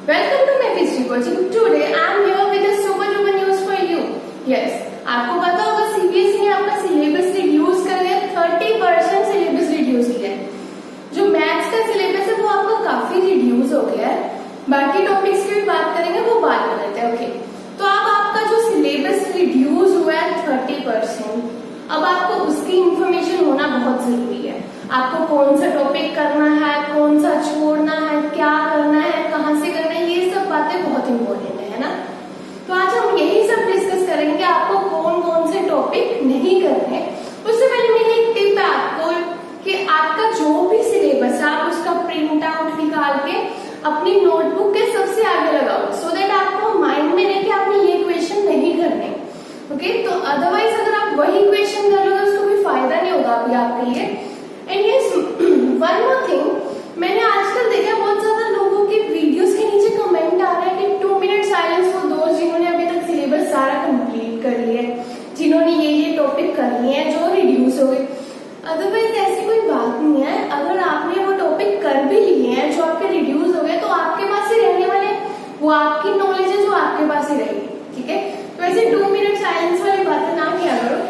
Welcome to my history coaching. Today I am here with a super duper news for you. Yes, आपको पता होगा CBSE ने आपका syllabus reduce कर दिया, 30% सिलेबस रिड्यूस किया है। जो मैथ्स का सिलेबस है वो आपका काफी रिड्यूस हो गया है। बाकी टॉपिक्स की भी बात करेंगे, वो बाद में लेते हैं। ओके, तो अब आपका जो सिलेबस रिड्यूस हुआ है 30%, अब आपको उसकी इंफॉर्मेशन होना बहुत जरूरी है। आपको कौन सा टॉपिक करना है, कौन सा छोड़ना है, क्या करना है, कहाँ से करना है, ये सब बातें बहुत इंपॉर्टेंट है ना। तो आज हम यही सब डिस्कस करेंगे, आपको कौन कौन से टॉपिक नहीं करने। उससे पहले मेरी एक टिप है आपको कि आपका जो भी सिलेबस है आप उसका प्रिंट आउट निकाल के अपनी नोटबुक के सबसे आगे लगाओ, सो दैट आपको माइंड में रहे कि आपने ये क्वेश्चन नहीं करने। ओके, तो अदरवाइज अगर आप वही क्वेश्चन कर लो तो उसको कोई फायदा नहीं होगा अभी आपके लिए। And yes, one more thing, मैंने आजकल देखा बहुत ज्यादा लोगों के वीडियोस के नीचे कमेंट आ रहा है कि 2 मिनट साइलेंस फॉर दोस्त जिन्होंने अभी तक सिलेबस सारा कंप्लीट कर लिया है, जिन्होंने ये टॉपिक कर लिए हैं जो रिड्यूस हो गए। अदरवाइज ऐसी कोई बात नहीं है, अगर आपने वो टॉपिक कर भी लिए हैं जो आपके रिड्यूस हो गए तो आपके पास ही रहने वाले, वो आपकी नॉलेज है जो आपके पास ही रहेगी। ठीक है, तो ऐसे 2 मिनट साइलेंस वाली बातें ना किया करो।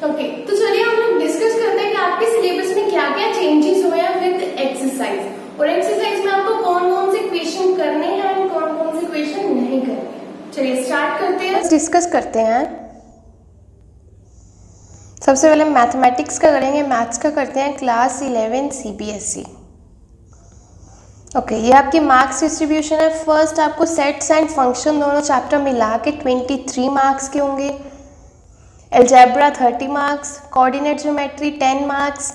ओके, तो चलिए हम लोग डिस्कस करते हैं कि आपके सिलेबस में क्या क्या चेंजेस हुए हैं विद एक्सरसाइज, और एक्सरसाइज में आपको कौन कौन से क्वेश्चन करने हैं और कौन कौन से क्वेश्चन नहीं करने हैं। चलिए स्टार्ट करते हैं, डिस्कस करते हैं। सबसे पहले मैथमेटिक्स का करेंगे, मैथ्स का करते हैं क्लास 11 सीबीएसई। ओके, ये आपकी मार्क्स डिस्ट्रीब्यूशन है। फर्स्ट आपको सेट्स एंड फंक्शन दोनों चैप्टर मिला के 23 मार्क्स के होंगे। Algebra 30 marks, coordinate geometry 10 marks,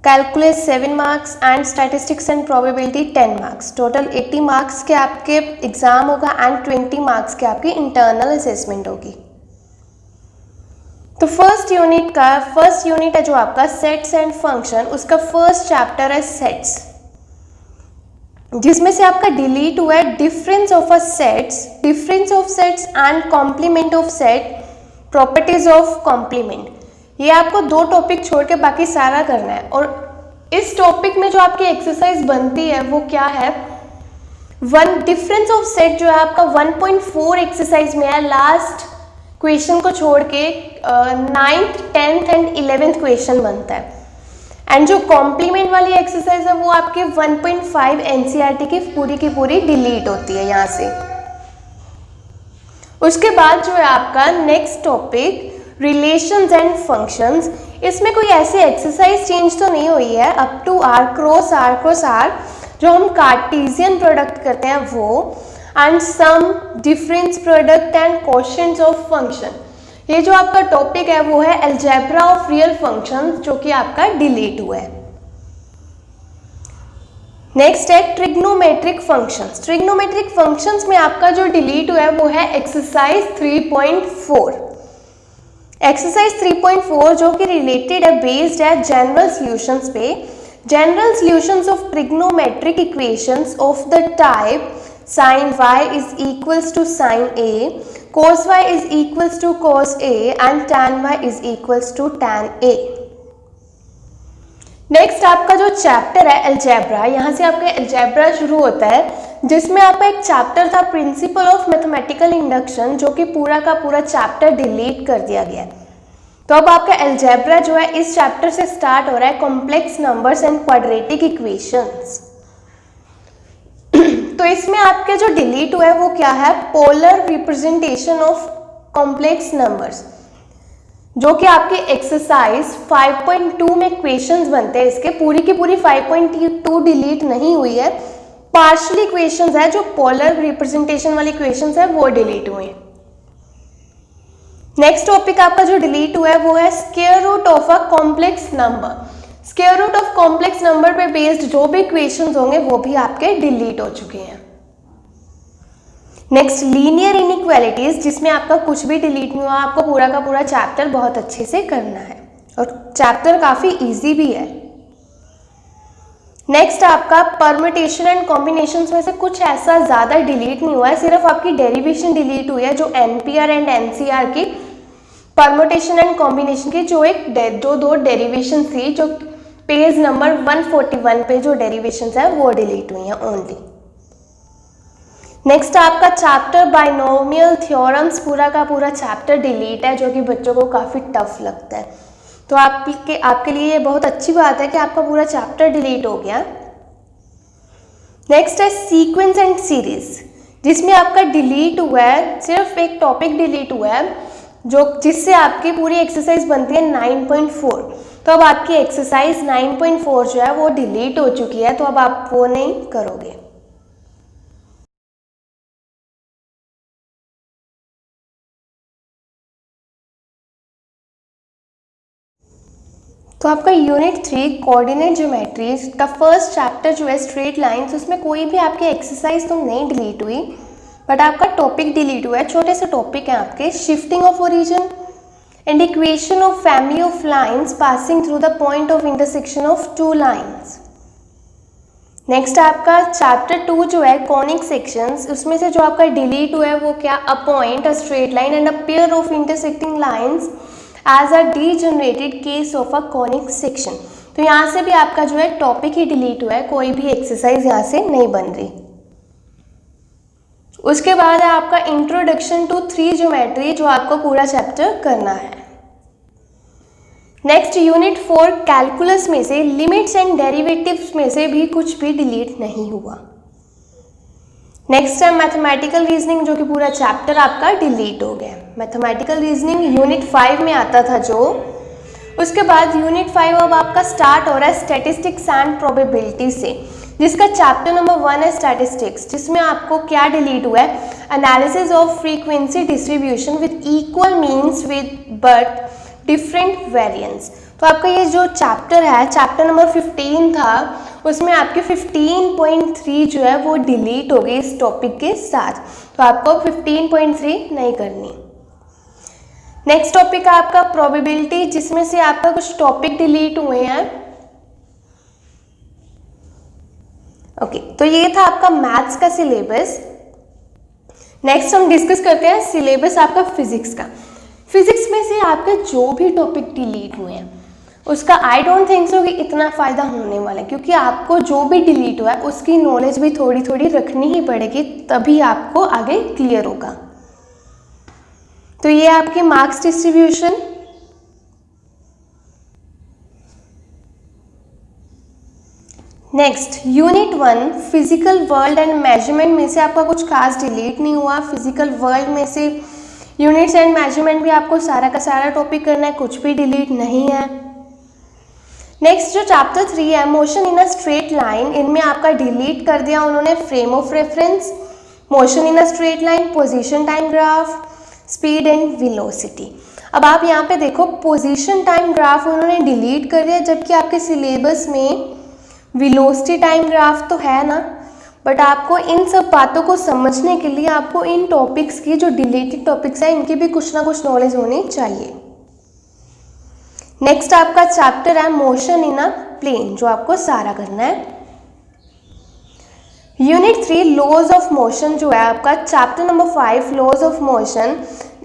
calculus 7 marks and statistics and probability 10 marks. Total 80 marks के आपके एग्जाम होगा एंड 20 मार्क्स के आपकी इंटरनल असेसमेंट होगी। तो फर्स्ट यूनिट है जो आपका सेट्स एंड फंक्शन, उसका फर्स्ट चैप्टर है सेट्स, जिसमें से आपका डिलीट हुआ है difference of sets and complement of set, properties of complement. ये आपको 2 टॉपिक छोड़ के बाकी सारा करना है। और इस टॉपिक में जो आपकी एक्सरसाइज बनती है वो क्या है, डिफरेंस ऑफ सेट जो है आपका 1.4 एक्सरसाइज में है। लास्ट क्वेश्चन को छोड़ के 9th, 10th and 11th question बनता है। एंड जो कॉम्प्लीमेंट वाली एक्सरसाइज है वो आपके 1.5 एनसीईआरटी की पूरी डिलीट होती है यहाँ से। उसके बाद जो है आपका next topic relations and functions. इसमें कोई ऐसी एक्सरसाइज चेंज तो नहीं हुई है, up to R cross R जो हम कार्टेशियन प्रोडक्ट करते हैं वो, and sum, difference product and quotients of function. ये जो आपका टॉपिक है वो है अलजेब्रा ऑफ रियल फंक्शंस, जो कि आपका डिलीट हुआ है। नेक्स्ट है ट्रिग्नोमेट्रिक फंक्शंस। ट्रिग्नोमेट्रिक फंक्शंस में आपका जो डिलीट हुआ है वो है एक्सरसाइज 3.4। एक्सरसाइज 3.4 जो कि रिलेटेड है, बेस्ड है जनरल सॉल्यूशंस पे। General solutions of trigonometric equations of the type sin y is equals to sin a, cos y is equals to cos a and tan y is equals to tan a। Next आपका जो chapter है algebra, यहाँ से आपका algebra शुरू होता है, जिसमें आपका एक चैप्टर था प्रिंसिपल ऑफ मैथमेटिकल इंडक्शन, जो कि पूरा का पूरा चैप्टर डिलीट कर दिया गया। तो अब आपका अलजेब्रा जो है इस चैप्टर से स्टार्ट हो रहा है, complex numbers and quadratic equations. तो इसमें आपके जो डिलीट हुआ है वो क्या है, polar representation of complex numbers, जो कि आपके एक्सरसाइज 5.2 में क्वेश्चंस बनते हैं। इसके पूरी की पूरी 5.2 डिलीट नहीं हुई है, पार्शियली क्वेश्चंस है। जो पोलर रिप्रेजेंटेशन वाली क्वेश्चंस है वो डिलीट हुए। नेक्स्ट टॉपिक आपका जो डिलीट हुआ है वो है square root of a complex number. Square root of complex number पे बेस्ड जो भी क्वेश्चंस होंगे वो भी आपके डिलीट हो चुके हैं। नेक्स्ट लीनियर इनइक्वालिटीज, जिसमें आपका कुछ भी डिलीट नहीं हुआ, आपको पूरा का पूरा चैप्टर बहुत अच्छे से करना है और चैप्टर काफी इजी भी है। नेक्स्ट आपका परम्यूटेशन एंड कॉम्बिनेशंस में से कुछ ऐसा ज्यादा डिलीट नहीं हुआ है, सिर्फ आपकी डेरिवेशन डिलीट हुई है, जो एनपीआर एंड एनसीआर की परम्यूटेशन एंड कॉम्बिनेशन की जो 2 डेरिवेशन थी, जो पेज नंबर 141 पे जो डेरिवेशंस है वो डिलीट हुई हैं ओनली। नेक्स्ट आपका चैप्टर बाइनोमियल थ्योरम्स पूरा का पूरा चैप्टर डिलीट है, जो कि बच्चों को काफ़ी टफ लगता है। तो आपके लिए ये बहुत अच्छी बात है कि आपका पूरा चैप्टर डिलीट हो गया। नेक्स्ट है सीक्वेंस एंड सीरीज, जिसमें आपका डिलीट हुआ है, सिर्फ एक टॉपिक डिलीट हुआ है, जिससे आपकी पूरी एक्सरसाइज बनती है 9.4। तो अब आपकी एक्सरसाइज 9.4 जो है वो डिलीट हो चुकी है, तो अब आप वो नहीं करोगे। तो आपका यूनिट 3 कोऑर्डिनेट ज्योमेट्री का फर्स्ट चैप्टर जो है स्ट्रेट लाइन्स, उसमें कोई भी आपकी एक्सरसाइज तो नहीं डिलीट हुई, बट आपका टॉपिक डिलीट हुआ है। छोटे से टॉपिक है आपके, shifting of origin and equation of family of lines passing through the point of intersection of two lines. Next आपका चैप्टर 2 जो है कॉनिक सेक्शंस, उसमें से जो आपका डिलीट हुआ है वो क्या, a point, a straight line and a pair of intersecting lines as a degenerated case of a conic section. तो यहाँ से भी आपका जो है टॉपिक ही डिलीट हुआ है, कोई भी एक्सरसाइज यहाँ से नहीं बन रही। उसके बाद है आपका इंट्रोडक्शन टू 3 ज्योमेट्री, जो आपको पूरा चैप्टर करना है। नेक्स्ट यूनिट 4 कैलकुलस में से लिमिट्स एंड डेरिवेटिव्स में से भी कुछ भी डिलीट नहीं हुआ। नेक्स्ट है मैथमेटिकल रीजनिंग, जो कि पूरा चैप्टर आपका डिलीट हो गया। मैथमेटिकल रीजनिंग यूनिट 5 में आता था जो, उसके बाद यूनिट 5 अब आपका स्टार्ट हो रहा है स्टैटिस्टिक्स एंड प्रोबेबिलिटी से, जिसका चैप्टर नंबर 1 है स्टैटिस्टिक्स, जिसमें आपको क्या डिलीट हुआ है, analysis of frequency distribution with equal means with but different variance. तो आपका ये जो चैप्टर है, चैप्टर नंबर 15 था, उसमें आपकी 15.3 जो है वो डिलीट हो गई इस टॉपिक के साथ, तो आपको 15.3 नहीं करनी। नेक्स्ट टॉपिक है आपका प्रोबेबिलिटी, जिसमें से आपका कुछ टॉपिक डिलीट हुए हैं। ओके, तो ये था आपका मैथ्स का सिलेबस। नेक्स्ट हम डिस्कस करते हैं सिलेबस आपका फिजिक्स का। फिजिक्स में से आपके जो भी टॉपिक डिलीट हुए हैं उसका आई डोंट थिंक सो कि इतना फ़ायदा होने वाला है, क्योंकि आपको जो भी डिलीट हुआ है उसकी नॉलेज भी थोड़ी थोड़ी रखनी ही पड़ेगी, तभी आपको आगे क्लियर होगा। तो ये आपकी marks distribution. Next unit 1 physical world and measurement में से आपका कुछ खास डिलीट नहीं हुआ। फिजिकल वर्ल्ड में से यूनिट्स एंड मेजरमेंट भी आपको सारा का सारा टॉपिक करना है, कुछ भी डिलीट नहीं है। नेक्स्ट जो चैप्टर 3 है motion in a straight line, इनमें आपका डिलीट कर दिया उन्होंने frame of reference, motion in a straight line, position time graph, speed and velocity. अब आप यहाँ पे देखो पोजीशन टाइम ग्राफ उन्होंने डिलीट कर दिया, जबकि आपके सिलेबस में वेलोसिटी टाइम ग्राफ तो है ना, बट आपको इन सब बातों को समझने के लिए आपको इन टॉपिक्स की जो डिलीटेड टॉपिक्स हैं इनकी भी कुछ ना कुछ नॉलेज होनी चाहिए। नेक्स्ट आपका चैप्टर है मोशन इन अ प्लेन, जो आपको सारा करना है। यूनिट 3 लॉज ऑफ मोशन जो है आपका chapter number 5 laws of motion,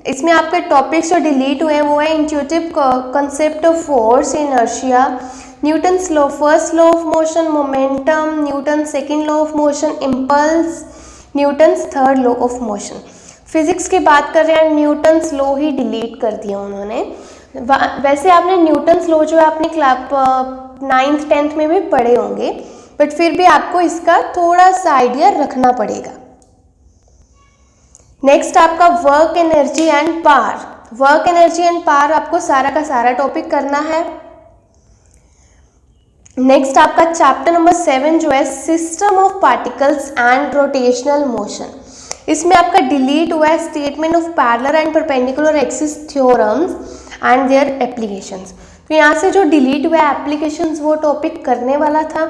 इसमें आपके टॉपिक्स जो डिलीट हुए हैं वो है intuitive concept of force, inertia, Newton's law first law of motion, momentum, Newton second law of motion, impulse, Newton's third law of motion. Physics की बात कर रहे हैं, न्यूटन्स लॉ ही डिलीट कर दिया उन्होंने। वैसे आपने न्यूटन्स लॉ जो है अपनी क्लास 9th 10th में भी पढ़े होंगे, बट फिर भी आपको इसका थोड़ा सा आइडिया रखना पड़ेगा। नेक्स्ट आपका work energy and power. Work energy and power आपको सारा का सारा टॉपिक करना है। नेक्स्ट आपका चैप्टर नंबर 7 जो है system of particles and rotational motion, इसमें आपका डिलीट हुआ है statement of parallel and perpendicular axis theorems and their applications. तो यहाँ से जो डिलीट हुआ है एप्लीकेशंस वो टॉपिक करने वाला था,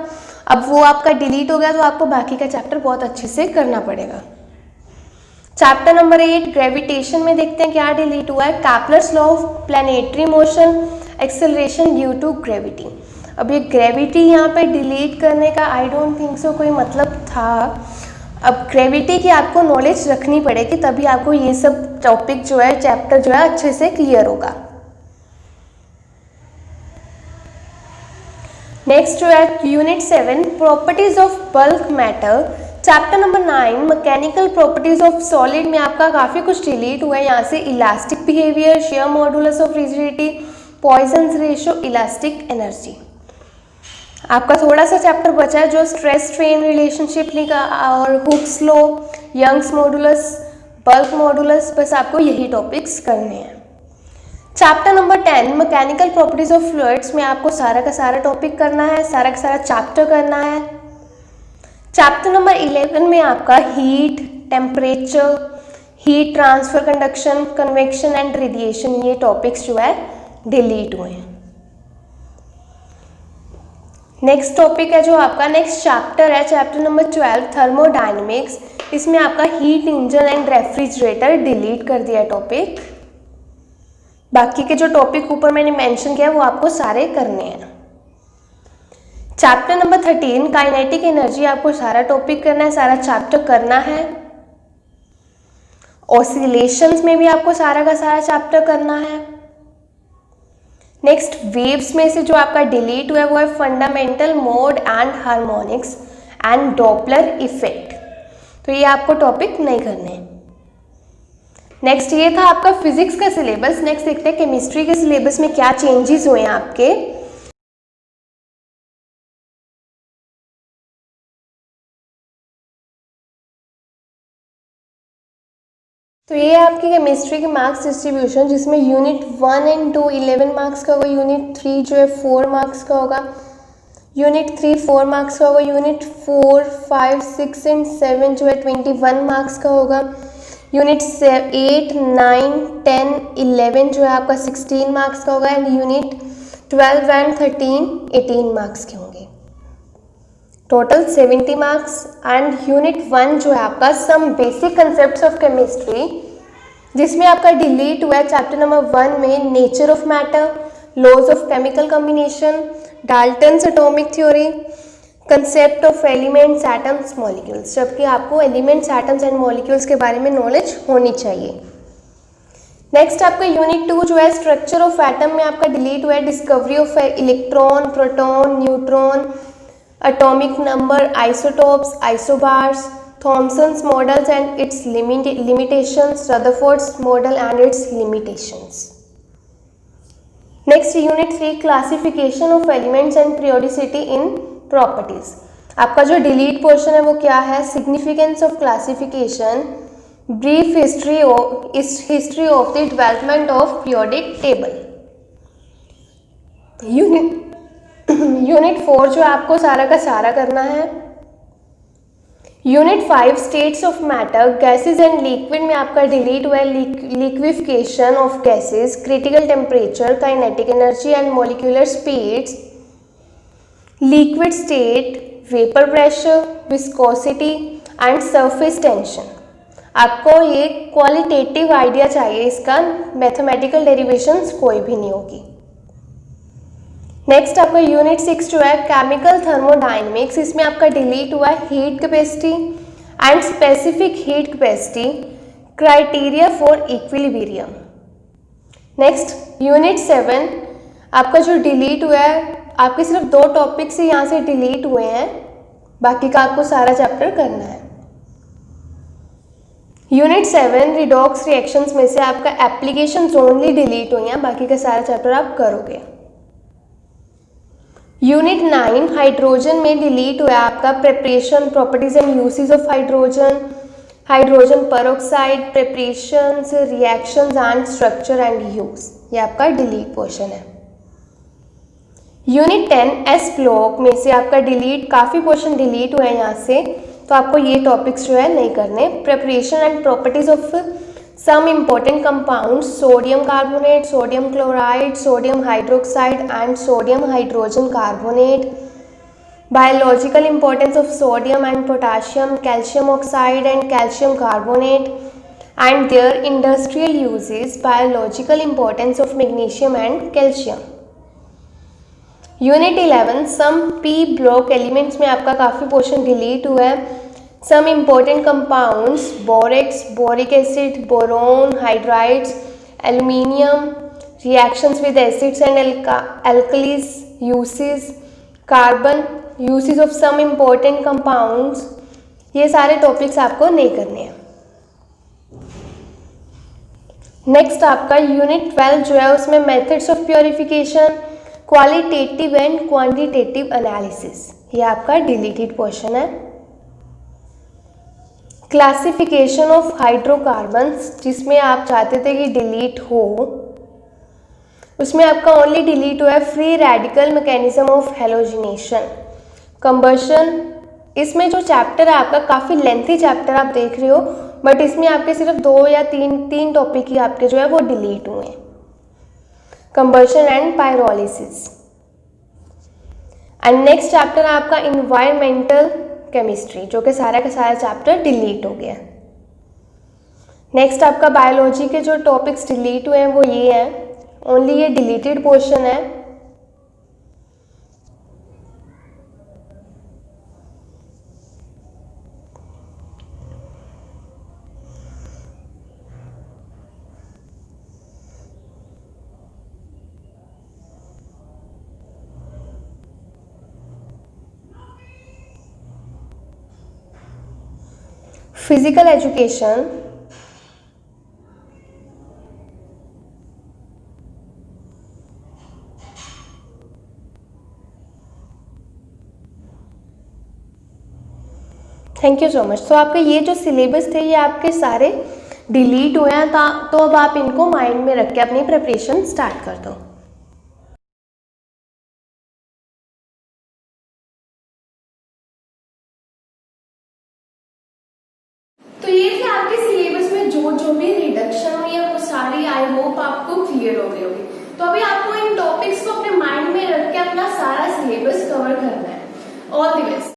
अब वो आपका डिलीट हो गया, तो आपको बाकी का चैप्टर बहुत अच्छे से करना पड़ेगा। चैप्टर नंबर 8 ग्रेविटेशन में देखते हैं क्या डिलीट हुआ है, Kepler's law of planetary motion, acceleration due to gravity. अब ये ग्रेविटी यहाँ पे डिलीट करने का आई डोंट थिंक सो कोई मतलब था। अब ग्रेविटी की आपको नॉलेज रखनी पड़ेगी, तभी आपको ये सब टॉपिक जो है चैप्टर जो है अच्छे से क्लियर होगा। नेक्स्ट जो है unit 7 properties of bulk matter, chapter number 9 mechanical properties of solid में आपका काफ़ी कुछ डिलीट हुआ है यहाँ से। Elastic behaviour, shear modulus of rigidity, Poisson's ratio, elastic energy. आपका थोड़ा सा चैप्टर बचा है जो स्ट्रेस स्ट्रेन रिलेशनशिप लिखा और Hooke's law, Young's modulus, bulk modulus, बस आपको यही टॉपिक्स करने हैं। Chapter number 10 mechanical properties of fluids में आपको सारा का सारा टॉपिक करना है, सारा का सारा चैप्टर करना है। चैप्टर नंबर 11 में आपका heat, temperature, heat transfer, conduction, convection and radiation, ये टॉपिक्स जो है डिलीट हुए हैं। नेक्स्ट टॉपिक है जो आपका नेक्स्ट चैप्टर है, चैप्टर नंबर 12 थर्मोडायनेमिक्स। इसमें आपका heat engine and refrigerator delete कर दिया टॉपिक। बाकी के जो टॉपिक ऊपर मैंने मेंशन किया वो आपको सारे करने हैं। चैप्टर नंबर 13 काइनेटिक एनर्जी, आपको सारा टॉपिक करना है, सारा चैप्टर करना है। ऑसिलेशंस में भी आपको सारा का सारा चैप्टर करना है। नेक्स्ट वेव्स में से जो आपका डिलीट हुआ है वो है fundamental mode and harmonics and Doppler effect, तो ये आपको टॉपिक नहीं करने। नेक्स्ट ये था आपका फिजिक्स का सिलेबस। नेक्स्ट देखते हैं केमिस्ट्री के सिलेबस में क्या चेंजेस हुए हैं आपके। तो ये आपकी केमिस्ट्री के मार्क्स डिस्ट्रीब्यूशन, जिसमें यूनिट 1 एंड 2 11 मार्क्स का होगा, यूनिट 3 जो है 4 मार्क्स का होगा, यूनिट 3 4 मार्क्स का होगा, यूनिट 4 5 6 एंड 7 जो है 21 मार्क्स का होगा, यूनिट 8 9 10 11 जो है आपका 16 मार्क्स का होगा, एंड यूनिट 12 एंड 13 18 मार्क्स के होंगे, टोटल 70 मार्क्स। एंड यूनिट 1 जो है आपका some basic concepts of chemistry, जिसमें आपका डिलीट हुआ है चैप्टर नंबर 1 में nature of matter, laws of chemical combination, Dalton's atomic theory, concept of elements, atoms, molecules, जबकि आपको एलिमेंट्स, एटम्स एंड मॉलिक्यूल्स के बारे में नॉलेज होनी चाहिए। नेक्स्ट आपका यूनिट 2 जो है स्ट्रक्चर ऑफ एटम में आपका डिलीट हुआ है discovery of electron, proton, neutron, atomic number, isotopes, isobars, Thomson's models and its limitations, Rutherford's model and its limitations. Next unit 3 classification of elements and periodicity in properties. आपका जो delete portion है वो क्या है, significance of classification, brief history of the development of periodic table. Unit 4 जो आपको सारा का सारा करना है। Unit 5 states of matter, gases and liquid में आपका डिलीट हुआ है liquefaction of gases, critical temperature, kinetic energy and molecular speeds, liquid state, vapour pressure, viscosity and surface tension. आपको ये क्वालिटेटिव आइडिया चाहिए, इसका मैथमेटिकल डेरिवेशंस कोई भी नहीं होगी। नेक्स्ट आपका यूनिट 6 जो है केमिकल थर्मोडायनेमिक्स, इसमें आपका डिलीट हुआ है heat capacity and specific heat capacity, criteria for equilibrium. Next unit 7 आपका जो डिलीट हुआ है, आपके सिर्फ 2 टॉपिक से यहाँ से डिलीट हुए हैं, बाकी का आपको सारा चैप्टर करना है। यूनिट 7 रिडॉक्स रिएक्शंस में से आपका एप्लीकेशंस ओनली डिलीट हुई हैं, बाकी का सारा चैप्टर आप करोगे। यूनिट 9 हाइड्रोजन में डिलीट हुआ आपका preparation, properties and usage of hydrogen, hydrogen peroxide, preparations, reactions and structure and use, ये आपका डिलीट पोर्शन है। यूनिट 10 एस ब्लॉक में से आपका डिलीट, काफ़ी पोर्शन डिलीट हुआ है यहाँ से, तो आपको ये टॉपिक्स जो है नहीं करने। Preparation and properties of some important compounds, sodium carbonate, sodium chloride, sodium hydroxide and sodium hydrogen carbonate, biological importance of sodium and potassium, calcium oxide and calcium carbonate and their industrial uses, biological importance of magnesium and calcium. Unit 11 some P block elements में आपका काफ़ी portion delete हुआ है। Some important compounds, borax, boric acid, boron, hydrides, aluminium, reactions with acids and alkalis, uses, carbon, uses of some important compounds, ये सारे topics आपको नहीं करने हैं। नेक्स्ट आपका यूनिट 12 जो है उसमें methods of purification, qualitative and quantitative analysis, ये आपका डिलीटेड पोर्शन है। क्लासिफिकेशन ऑफ हाइड्रोकार्बन्स, जिसमें आप चाहते थे कि डिलीट हो, उसमें आपका ओनली डिलीट हुआ है free radical mechanism of halogenation. Combustion, इसमें जो चैप्टर है आपका काफ़ी लेंथी चैप्टर आप देख रहे हो, बट इसमें आपके सिर्फ 2 या 3 टॉपिक ही आपके जो है वो डिलीट हुए हैं। Combustion and pyrolysis. And next chapter है आपका इन्वायरमेंटल केमिस्ट्री, जो कि सारा का सारा चैप्टर डिलीट हो गया। नेक्स्ट आपका बायोलॉजी के जो टॉपिक्स डिलीट हुए हैं वो ये हैं, ओनली ये डिलीटेड पोर्शन है। Physical education, thank you so much. तो आपके ये जो सिलेबस थे ये आपके सारे डिलीट हुए हैं, तो अब आप इनको माइंड में रख के अपनी प्रिपरेशन स्टार्ट कर दो। तो ये थे आपके सिलेबस में जो भी रिडक्शन हुई है वो सारी, आई होप आपको क्लियर हो गई होगी। तो अभी आपको इन टॉपिक्स को अपने माइंड में रख के अपना सारा सिलेबस कवर करना है। All the best.